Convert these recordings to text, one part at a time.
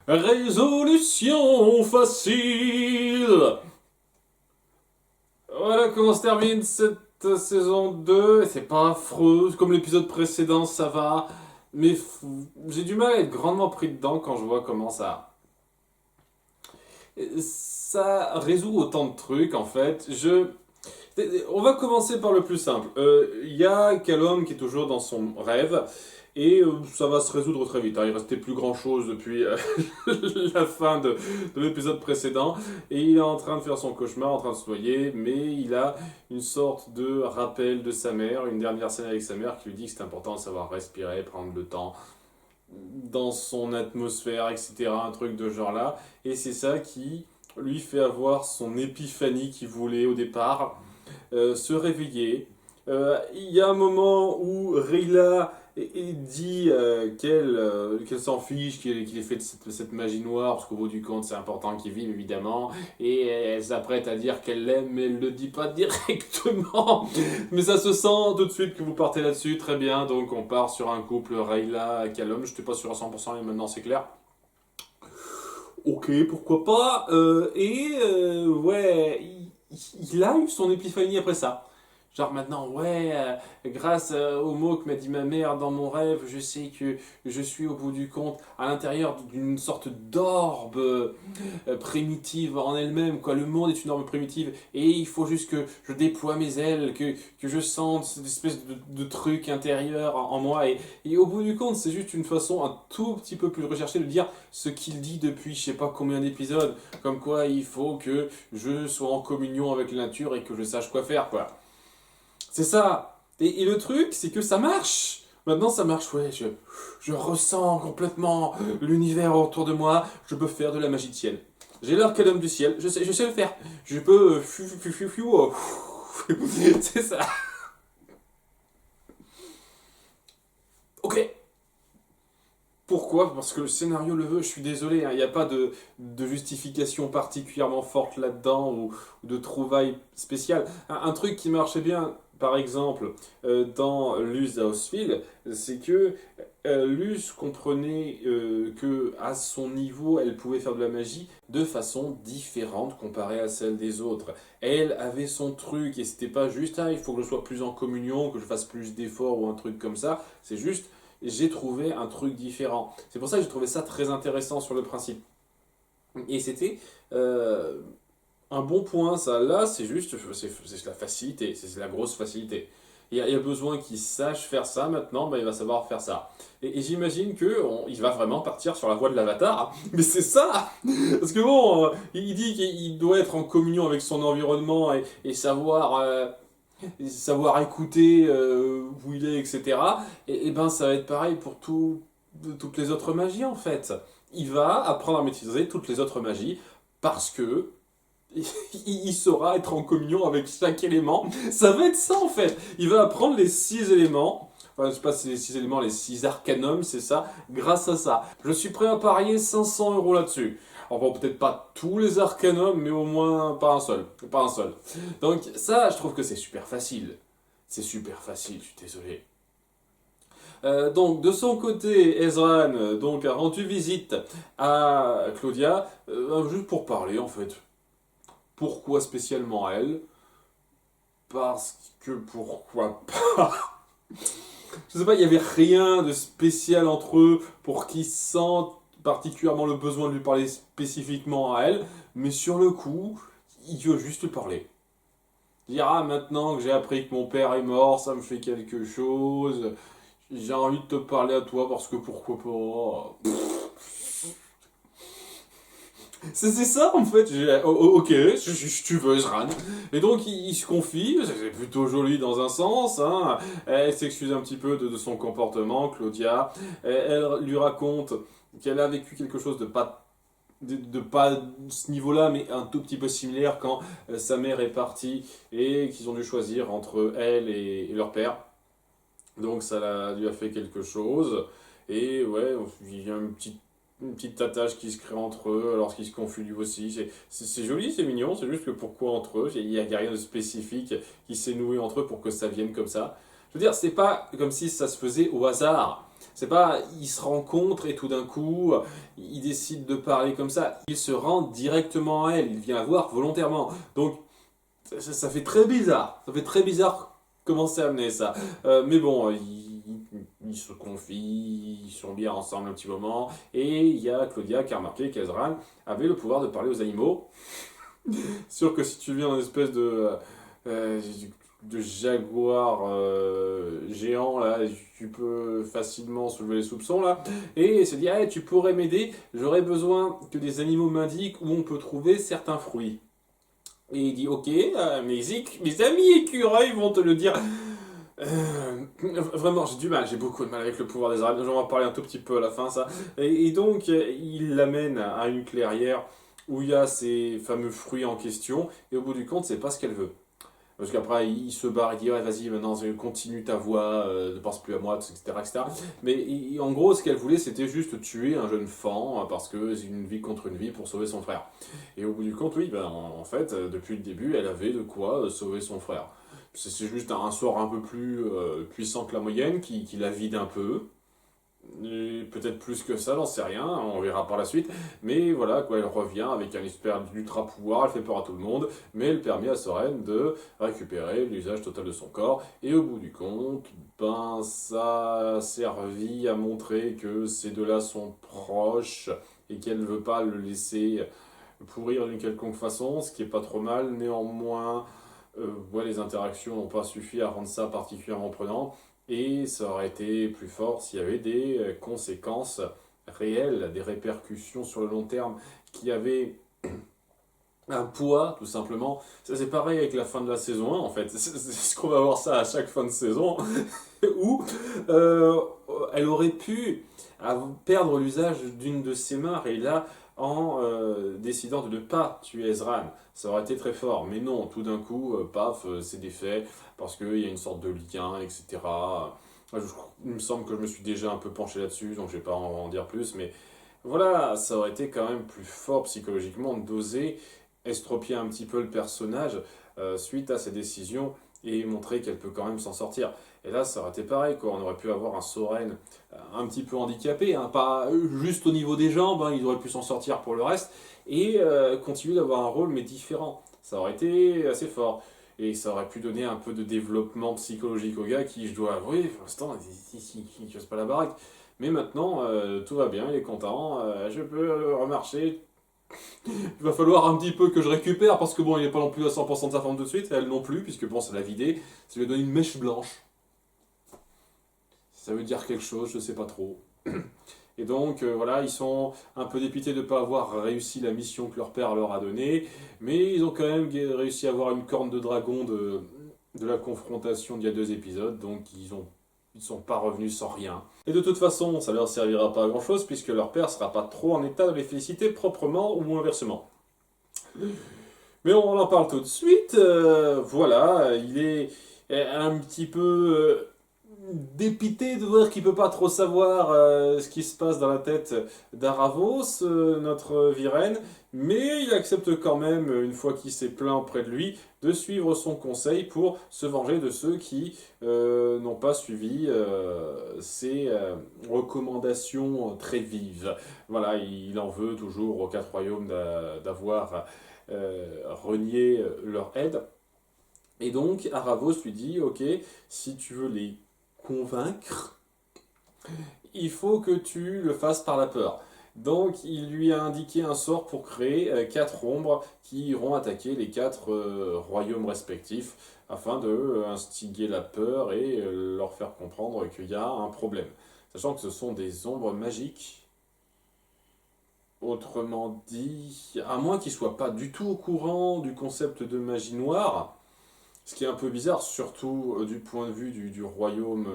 Résolution facile. Voilà comment se termine cette saison 2. C'est pas affreux, comme l'épisode précédent, ça va. Mais j'ai du mal à être grandement pris dedans quand je vois comment ça résout autant de trucs en fait. On va commencer par le plus simple. Il y a Callum qui est toujours dans son rêve et ça va se résoudre très vite, hein. Il restait plus grand chose depuis la fin de l'épisode précédent et il est en train de faire son cauchemar, en train de se noyer, mais il a une sorte de rappel de sa mère, une dernière scène avec sa mère qui lui dit que c'est important de savoir respirer, prendre le temps dans son atmosphère, etc. Un truc de genre là. Et c'est ça qui lui fait avoir son épiphanie qu'il voulait au départ, se réveiller. Il y a un moment où Rayla dit qu'elle s'en fiche, qu'il ait fait cette magie noire, parce qu'au bout du compte c'est important qu'il vive évidemment, et elle s'apprête à dire qu'elle l'aime, mais elle ne le dit pas directement. Mais ça se sent tout de suite que vous partez là-dessus, très bien, donc on part sur un couple Rayla-Callum, je n'étais pas sûr à 100%, mais maintenant c'est clair. Ok, pourquoi pas. Ouais, il a eu son épiphanie après ça. Genre maintenant, ouais, grâce aux mots que m'a dit ma mère dans mon rêve, je sais que je suis au bout du compte à l'intérieur d'une sorte d'orbe primitive en elle-même, quoi. Le monde est une orbe primitive et il faut juste que je déploie mes ailes, que je sente cette espèce de truc intérieur en moi. Et au bout du compte, c'est juste une façon un tout petit peu plus recherchée de dire ce qu'il dit depuis je sais pas combien d'épisodes, comme quoi il faut que je sois en communion avec la nature et que je sache quoi faire, quoi. C'est ça. Et le truc, c'est que ça marche. Maintenant, ça marche, ouais. Je ressens complètement l'univers autour de moi. Je peux faire de la magie de ciel. J'ai l'arcanum du ciel. Je sais le faire. Je peux. C'est ça. Ok. Pourquoi? Parce que le scénario le veut, je suis désolé, hein, il n'y a pas de justification particulièrement forte là-dedans ou de trouvaille spéciale. Un truc qui marchait bien, par exemple, dans Luz Houseville, c'est que Luz comprenait que à son niveau, elle pouvait faire de la magie de façon différente comparée à celle des autres. Elle avait son truc et c'était pas juste, ah, il faut que je sois plus en communion, que je fasse plus d'efforts ou un truc comme ça. C'est juste j'ai trouvé un truc différent. C'est pour ça que j'ai trouvé ça très intéressant sur le principe. Et c'était un bon point, ça. Là, c'est juste, c'est la facilité, c'est la grosse facilité. Il y a besoin qu'il sache faire ça maintenant, bah, il va savoir faire ça. Et j'imagine qu'il va vraiment partir sur la voie de l'avatar. Mais c'est ça. Parce que bon, il dit qu'il doit être en communion avec son environnement et savoir écouter où il est, etc. Et ben ça va être pareil pour toutes les autres magies en fait. Il va apprendre à maîtriser toutes les autres magies parce que il saura être en communion avec chaque élément. Ça va être ça en fait. Il va apprendre les 6 éléments. Enfin, je sais pas si c'est les 6 éléments, les 6 arcanums, c'est ça, grâce à ça. Je suis prêt à parier 500 € là-dessus. Alors bon, peut-être pas tous les arcanums, mais au moins pas un seul. Pas un seul. Donc ça, je trouve que c'est super facile. C'est super facile, je suis désolé. Donc de son côté, Ezran donc, a rendu visite à Claudia, juste pour parler en fait. Pourquoi spécialement elle? Parce que pourquoi pas? Je sais pas, il y avait rien de spécial entre eux pour qu'ils sentent particulièrement le besoin de lui parler spécifiquement à elle, mais sur le coup, il veut juste lui parler. Dire, ah, maintenant que j'ai appris que mon père est mort, ça me fait quelque chose, j'ai envie de te parler à toi parce que pourquoi pas. C'est ça en fait, ok, tu veux Ezran. Et donc il se confie, c'est plutôt joli dans un sens, hein. Elle s'excuse un petit peu de son comportement, Claudia. Elle lui raconte qu'elle a vécu quelque chose de pas ce niveau-là, mais un tout petit peu similaire quand sa mère est partie et qu'ils ont dû choisir entre elle et leur père. Donc lui a fait quelque chose. Et ouais, il y a une petite tattage qui se crée entre eux lorsqu'ils se confient lui aussi. C'est joli, c'est mignon, c'est juste que pourquoi entre eux? Il y a rien de spécifique qui s'est noué entre eux pour que ça vienne comme ça. Je veux dire, c'est pas comme si ça se faisait au hasard. C'est pas, ils se rencontrent et tout d'un coup, ils décident de parler comme ça. Il se rend directement à elle, il vient la voir volontairement. Donc, ça fait très bizarre. Ça fait très bizarre comment c'est amené ça. Mais bon, ils se confient, ils sont bien ensemble un petit moment. Et il y a Claudia qui a remarqué qu'Ezran avait le pouvoir de parler aux animaux. Sûr que si tu viens une espèce euh, de jaguar géant, là, tu peux facilement soulever les soupçons, là. Et il se dit, ah, tu pourrais m'aider, j'aurais besoin que des animaux m'indiquent où on peut trouver certains fruits. Et il dit, ok, mes amis écureuils vont te le dire. Vraiment, j'ai du mal, j'ai beaucoup de mal avec le pouvoir des araignées. J'en vais en parler un tout petit peu à la fin, ça. Et donc, il l'amène à une clairière où il y a ces fameux fruits en question. Et au bout du compte, c'est pas ce qu'elle veut. Parce qu'après, il se barre, il dit ouais, vas-y, maintenant, continue ta voix, ne pense plus à moi, etc. etc. Mais en gros, ce qu'elle voulait, c'était juste tuer un jeune fan parce que c'est une vie contre une vie pour sauver son frère. Et au bout du compte, oui, ben, en fait, depuis le début, elle avait de quoi sauver son frère. C'est juste un sort un peu plus puissant que la moyenne qui la vide un peu. Peut-être plus que ça, j'en sais rien, on verra par la suite. Mais voilà, quoi, elle revient avec un espèce d'ultra pouvoir, elle fait peur à tout le monde, mais elle permet à Soren de récupérer l'usage total de son corps. Et au bout du compte, ben ça a servi à montrer que ces deux-là sont proches et qu'elle ne veut pas le laisser pourrir d'une quelconque façon, ce qui est pas trop mal. Néanmoins, ouais, les interactions n'ont pas suffi à rendre ça particulièrement prenant. Et ça aurait été plus fort s'il y avait des conséquences réelles, des répercussions sur le long terme qui avaient un poids, tout simplement. Ça, c'est pareil avec la fin de la saison 1, en fait. C'est ce qu'on va voir ça à chaque fin de saison, où euh, elle aurait pu perdre l'usage d'une de ses mains, et là, en décidant de ne pas tuer Ezran. Ça aurait été très fort, mais non, tout d'un coup, paf, c'est défait, parce qu'il y a une sorte de lien, etc. Il me semble que je me suis déjà un peu penché là-dessus, donc je vais pas en dire plus, mais voilà, ça aurait été quand même plus fort psychologiquement d'oser estropier un petit peu le personnage suite à ses décisions et montrer qu'elle peut quand même s'en sortir. Et là, ça aurait été pareil, quoi. On aurait pu avoir un Soren un petit peu handicapé, hein, pas juste au niveau des jambes, hein, il aurait pu s'en sortir pour le reste, et continuer d'avoir un rôle, mais différent. Ça aurait été assez fort. Et ça aurait pu donner un peu de développement psychologique au gars qui, je dois avouer, pour l'instant, il casse pas la baraque. Mais maintenant, tout va bien, il est content, je peux remarcher. Il va falloir un petit peu que je récupère parce que bon, il n'est pas non plus à 100% de sa forme tout de suite, et elle non plus, puisque bon, ça l'a vidé. Ça lui a donné une mèche blanche. Ça veut dire quelque chose, je sais pas trop. Et donc, voilà, ils sont un peu dépités de ne pas avoir réussi la mission que leur père leur a donnée, mais ils ont quand même réussi à avoir une corne de dragon de la confrontation d'il y a 2 épisodes, donc ils sont pas revenus sans rien. Et de toute façon, ça leur servira pas à grand chose, puisque leur père sera pas trop en état de les féliciter proprement ou inversement. Mais on en parle tout de suite. Voilà, il est un petit peu dépité de voir qu'il peut pas trop savoir ce qui se passe dans la tête d'Aravos, notre Viren, mais il accepte quand même, une fois qu'il s'est plaint auprès de lui, de suivre son conseil pour se venger de ceux qui n'ont pas suivi ses recommandations très vives. Voilà, il en veut toujours aux 4 royaumes d'avoir renié leur aide. Et donc, Aravos lui dit, ok, si tu veux les convaincre, il faut que tu le fasses par la peur. Donc il lui a indiqué un sort pour créer 4 ombres qui iront attaquer les 4 royaumes respectifs afin de instiguer la peur et leur faire comprendre qu'il y a un problème. Sachant que ce sont des ombres magiques. Autrement dit, à moins qu'ils ne soient pas du tout au courant du concept de magie noire, ce qui est un peu bizarre, surtout du point de vue du royaume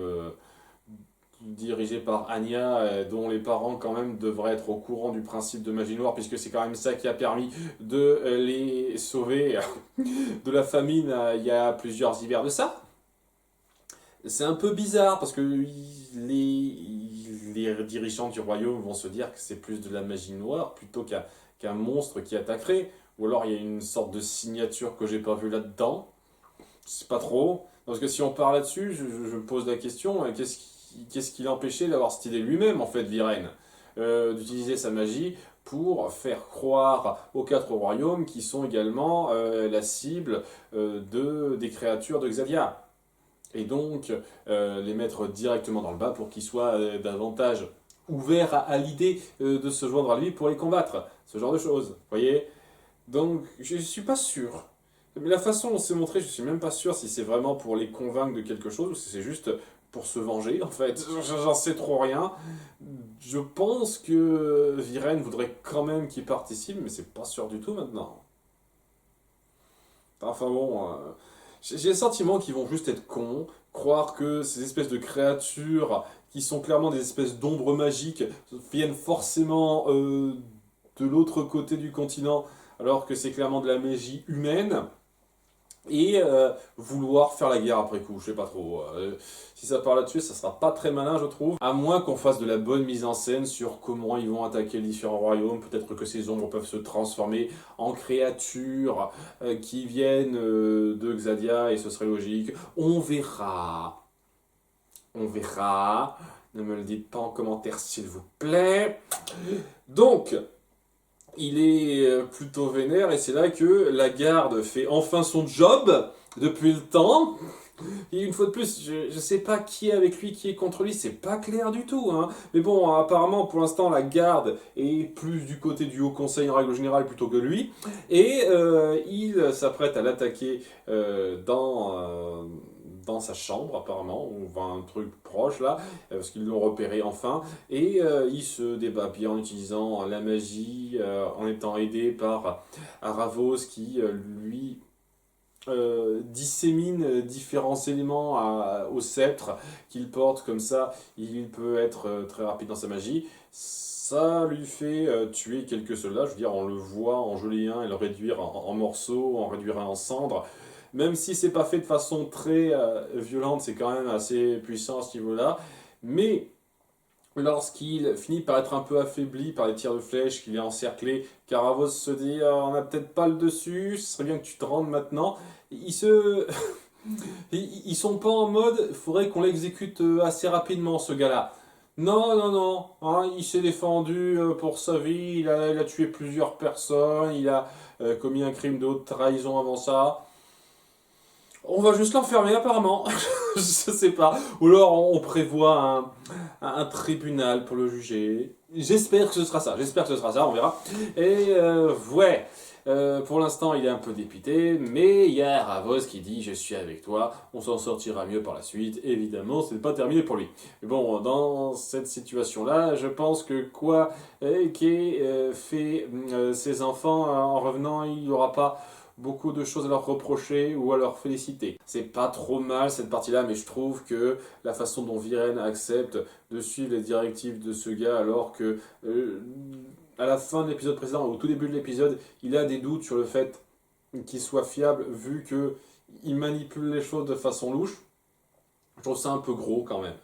dirigé par Anya, dont les parents quand même devraient être au courant du principe de magie noire, puisque c'est quand même ça qui a permis de les sauver de la famine il y a plusieurs hivers de ça. C'est un peu bizarre, parce que les dirigeants du royaume vont se dire que c'est plus de la magie noire plutôt qu'un monstre qui attaquerait, ou alors il y a une sorte de signature que j'ai pas vue là-dedans. C'est pas trop. Parce que si on parle là-dessus, je me pose la question, qu'est-ce qui l'empêchait d'avoir cette idée lui-même, en fait, Viren, d'utiliser sa magie pour faire croire aux 4 royaumes qui sont également la cible des créatures de Xadia. Et donc les mettre directement dans le bas pour qu'ils soient davantage ouverts à l'idée de se joindre à lui pour les combattre. Ce genre de choses, vous voyez? Donc je suis pas sûr. Mais la façon dont c'est montré, je suis même pas sûr si c'est vraiment pour les convaincre de quelque chose ou si c'est juste pour se venger, en fait. J'en sais trop rien. Je pense que Viren voudrait quand même qu'il participe, mais c'est pas sûr du tout maintenant. Enfin bon, j'ai le sentiment qu'ils vont juste être cons, croire que ces espèces de créatures qui sont clairement des espèces d'ombres magiques viennent forcément de l'autre côté du continent, alors que c'est clairement de la magie humaine. Et vouloir faire la guerre après coup, je sais pas trop. Si ça part là-dessus, ça sera pas très malin, je trouve. À moins qu'on fasse de la bonne mise en scène sur comment ils vont attaquer les différents royaumes. Peut-être que ces ombres peuvent se transformer en créatures qui viennent de Xadia et ce serait logique. On verra. On verra. Ne me le dites pas en commentaire, s'il vous plaît. Donc, il est plutôt vénère et c'est là que la garde fait enfin son job depuis le temps. Et une fois de plus, je sais pas qui est avec lui, qui est contre lui, c'est pas clair du tout, hein. Mais bon, apparemment pour l'instant la garde est plus du côté du Haut Conseil en règle générale plutôt que lui. Et il s'apprête à l'attaquer dans sa chambre apparemment, on voit un truc proche là, parce qu'ils l'ont repéré enfin, et il se débat bien en utilisant la magie, en étant aidé par Aravos qui lui dissémine différents éléments au sceptre qu'il porte, comme ça il peut être très rapide dans sa magie. Ça lui fait tuer quelques soldats, je veux dire, on le voit engeler un et le réduire en morceaux, en réduire un en cendres. Même si c'est pas fait de façon très violente, c'est quand même assez puissant à ce niveau-là. Mais lorsqu'il finit par être un peu affaibli par les tirs de flèches, qu'il est encerclé, Caravos se dit on n'a peut-être pas le dessus, ce serait bien que tu te rendes maintenant. Ils sont pas en mode il faudrait qu'on l'exécute assez rapidement ce gars-là. Non, non, non, hein, il s'est défendu pour sa vie, il a tué plusieurs personnes, il a commis un crime de haute trahison avant ça. On va juste l'enfermer apparemment, je sais pas. Ou alors on prévoit un tribunal pour le juger. J'espère que ce sera ça, on verra. Et ouais, pour l'instant il est un peu dépité, mais il y a Ravos qui dit je suis avec toi, on s'en sortira mieux par la suite. Évidemment, c'est pas terminé pour lui. Mais bon, dans cette situation-là, je pense que quoi qu'ait fait ses enfants en revenant, il n'y aura pas beaucoup de choses à leur reprocher ou à leur féliciter. C'est pas trop mal cette partie-là, mais je trouve que la façon dont Viren accepte de suivre les directives de ce gars alors que à la fin de l'épisode précédent, au tout début de l'épisode, il a des doutes sur le fait qu'il soit fiable vu que il manipule les choses de façon louche. Je trouve ça un peu gros quand même.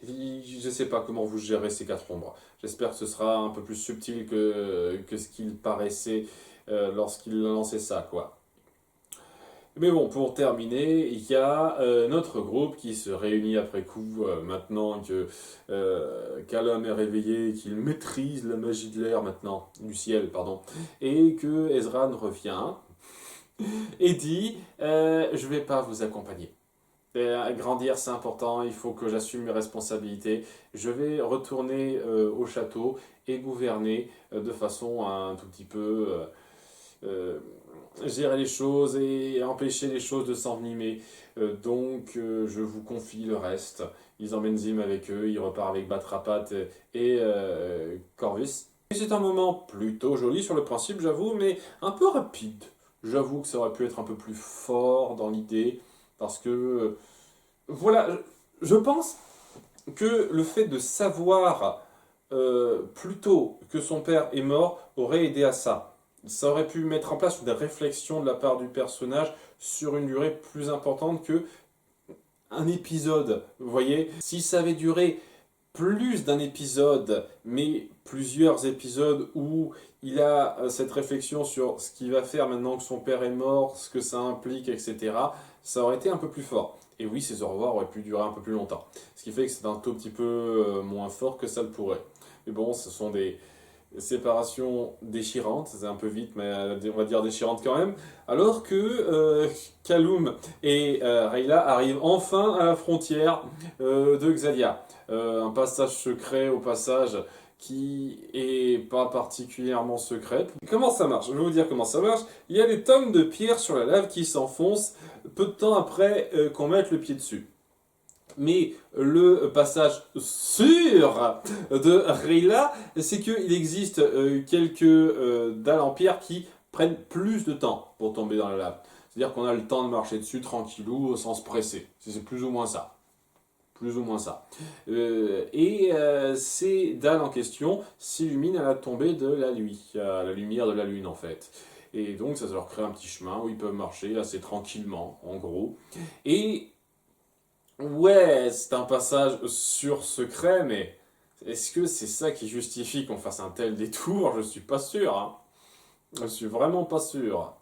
Je sais pas comment vous gérez ces 4 ombres. J'espère que ce sera un peu plus subtil que ce qu'il paraissait lorsqu'il a lancé ça, quoi. Mais bon, pour terminer, il y a notre groupe qui se réunit après coup, maintenant que Callum est réveillé, qu'il maîtrise la magie de l'air maintenant, du ciel, pardon, et que Ezran revient et dit je vais pas vous accompagner. Grandir, c'est important, il faut que j'assume mes responsabilités. Je vais retourner au château et gouverner de façon à un tout petit peu gérer les choses et empêcher les choses de s'envenimer. Donc, je vous confie le reste. Ils emmènent Zim avec eux, ils repartent avec Batrapat et Corvus. Et c'est un moment plutôt joli sur le principe, j'avoue, mais un peu rapide. J'avoue que ça aurait pu être un peu plus fort dans l'idée, parce que, voilà, je pense que le fait de savoir plus tôt que son père est mort aurait aidé à ça. Ça aurait pu mettre en place une réflexion de la part du personnage sur une durée plus importante que un épisode. Vous voyez, si ça avait duré plus d'un épisode, mais plusieurs épisodes où il a cette réflexion sur ce qu'il va faire maintenant que son père est mort, ce que ça implique, etc., ça aurait été un peu plus fort. Et oui, ces au revoir auraient pu durer un peu plus longtemps. Ce qui fait que c'est un tout petit peu moins fort que ça le pourrait. Mais bon, ce sont des séparations déchirantes, c'est un peu vite, mais on va dire déchirantes quand même. Alors que Kaloum et Rayla arrivent enfin à la frontière de Xadia. Un passage secret au passage qui est pas particulièrement secret. Comment ça marche? Je vais vous dire comment ça marche. Il y a des tonnes de pierres sur la lave qui s'enfoncent peu de temps après qu'on mette le pied dessus. Mais le passage sûr de Rayla, c'est qu'il existe quelques dalles en pierre qui prennent plus de temps pour tomber dans la lave. C'est-à-dire qu'on a le temps de marcher dessus tranquillou sans se presser. C'est plus ou moins ça. Plus ou moins ça. Ces dalles en question s'illuminent à la tombée de la nuit, à la lumière de la lune en fait. Et donc ça leur crée un petit chemin où ils peuvent marcher assez tranquillement, en gros. Et ouais, c'est un passage sur secret, mais est-ce que c'est ça qui justifie qu'on fasse un tel détour? Je suis pas sûr, hein. Je suis vraiment pas sûr.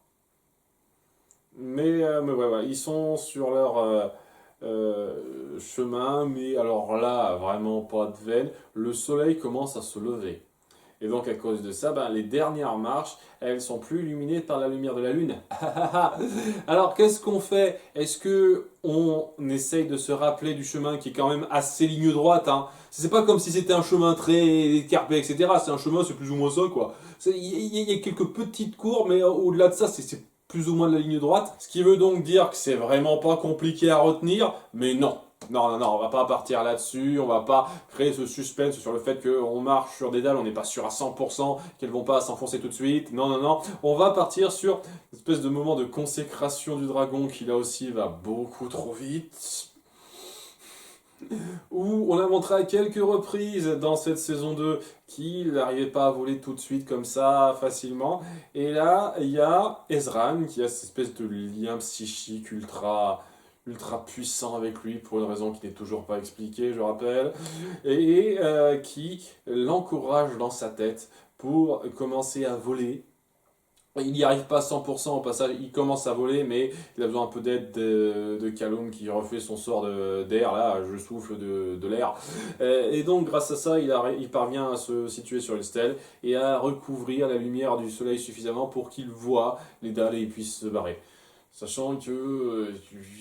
Mais ouais, ouais, ils sont sur leur chemin, mais alors là, vraiment pas de veine. Le soleil commence à se lever. Et donc à cause de ça, ben, les dernières marches, elles sont plus illuminées par la lumière de la lune. Alors qu'est-ce qu'on fait? Est-ce que on essaye de se rappeler du chemin qui est quand même assez ligne droite, hein? C'est pas comme si c'était un chemin très écarpé, etc. C'est un chemin, c'est plus ou moins ça, quoi. Il y a quelques petites courbes, mais au-delà de ça, c'est plus ou moins de la ligne droite. Ce qui veut donc dire que c'est vraiment pas compliqué à retenir, mais non. Non, non, non, on va pas partir là-dessus, on va pas créer ce suspense sur le fait qu'on marche sur des dalles, on n'est pas sûr à 100% qu'elles vont pas s'enfoncer tout de suite. Non, non, non, on va partir sur une espèce de moment de consécration du dragon qui là aussi va beaucoup trop vite. Où on a montré à quelques reprises dans cette saison 2 qu'il n'arrivait pas à voler tout de suite comme ça facilement. Et là, il y a Ezran qui a cette espèce de lien psychique ultra puissant avec lui pour une raison qui n'est toujours pas expliquée, je rappelle, et qui l'encourage dans sa tête pour commencer à voler. Il n'y arrive pas à 100% au passage, il commence à voler, mais il a besoin un peu d'aide de Kaloum qui refait son sort d'air, là, je souffle de l'air. Et donc, grâce à ça, il parvient à se situer sur une stèle et à recouvrir la lumière du soleil suffisamment pour qu'il voit les dalles et il puisse se barrer. Sachant que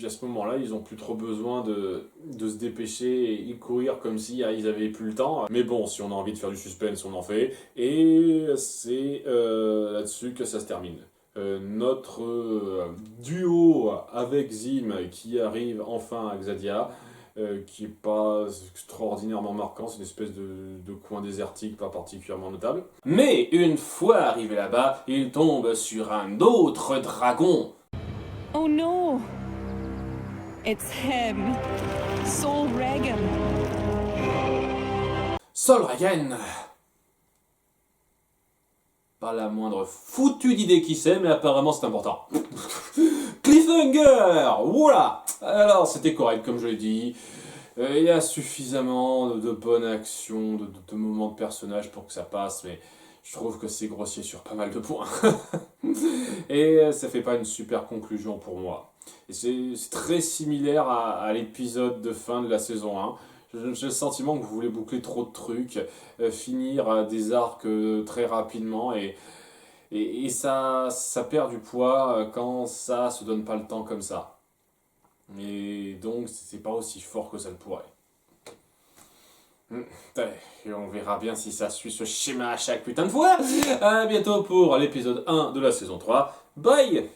à ce moment-là, ils n'ont plus trop besoin de se dépêcher et courir comme si ils avaient plus le temps. Mais bon, si on a envie de faire du suspense, on en fait. Et c'est là-dessus que ça se termine. Notre duo avec Zim qui arrive enfin à Xadia, qui n'est pas extraordinairement marquant, c'est une espèce de coin désertique pas particulièrement notable. Mais une fois arrivé là-bas, il tombe sur un autre dragon. Oh no! It's him! Saul Reagan! Saul Reagan! Pas la moindre foutue d'idée qui c'est, mais apparemment c'est important. Cliffhanger! Voilà! Alors, c'était correct, comme je l'ai dit. Il y a suffisamment de bonnes actions, de moments de personnages pour que ça passe, mais je trouve que c'est grossier sur pas mal de points. Et ça fait pas une super conclusion pour moi. Et c'est très similaire à l'épisode de fin de la saison 1. J'ai le sentiment que vous voulez boucler trop de trucs, finir des arcs très rapidement et ça perd du poids quand ça se donne pas le temps comme ça. Et donc c'est pas aussi fort que ça le pourrait. Et on verra bien si ça suit ce schéma à chaque putain de fois. À bientôt pour l'épisode 1 de la saison 3. Bye!